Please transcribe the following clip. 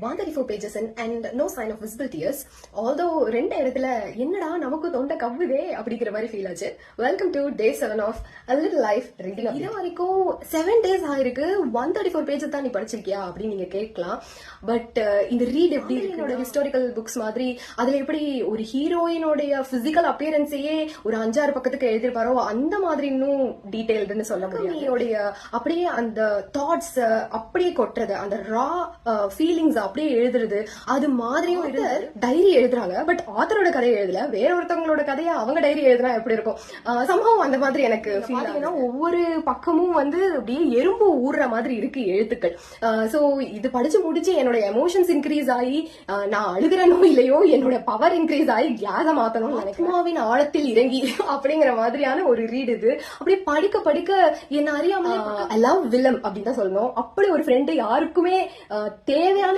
134 pages in and no sign of visible tears. Although ரெண்டு இடத்துல என்னடா நமக்கு தொண்டை கவ்வுதே அப்படிங்கிற மாதிரி ஃபீல் ஆச்சு. Welcome to day 7 of A Little Life Reading. இது வரைக்கும் 7 days ஆயிருக்கு, 134 pages தான் நீ படிச்சிருக்கியா அப்படின்னு நீங்க கேட்கலாம். பட் இந்த ரீட் எப்படி என்னோட ஹிஸ்டாரிக்கல் புக்ஸ் மாதிரி அதுல எப்படி ஒரு ஹீரோயினோடைய பிசிக்கல் அப்பியரன்ஸையே ஒரு 5-6 பக்கத்துக்கு எழுதிருப்பாரோ அந்த மாதிரி இன்னும் டீடைல்டுன்னு சொல்ல முடியும். அப்படியே அந்த தாட்ஸ் அப்படியே கொட்டுறது, அந்த ரா ஃபீலிங்ஸ் அப்படியே எழுதுறது, அது மாதிரியும் டைரி எழுதுறாங்க. பட் ஆத்தரோட கதையை எழுதல, வேற ஒருத்தவங்களோட கதையை அவங்க டைரி எழுதுனா எப்படி இருக்கும், சம்பவம் அந்த மாதிரி எனக்கு ஃபீல் ஆகுதுன்னா ஒவ்வொரு பக்கமும் வந்து அப்படியே எறும்பு ஊறுற மாதிரி இருக்கு எழுத்துக்கள். சோ இது படிச்சு முடிச்சு என்னோட எமோஷன்ஸ் இன்க்ரீஸ் ஆகி நான் அழுகிறனோ இல்லையோ என்னோட பவர் இன்க்ரீஸ் ஆகி கிளாஸ மாத்தணும்னு நினைக்கிறேன். ஆழத்தில் இறங்கி அப்படிங்கிற மாதிரியான ஒரு ரீட் இது. அப்படியே படிக்க படிக்க என்ன அறியாமலே ஐ லவ் வில்லம் அப்படின்னு தான் சொல்லணும். அப்படி ஒரு ஃப்ரெண்டு யாருக்குமே தேவையான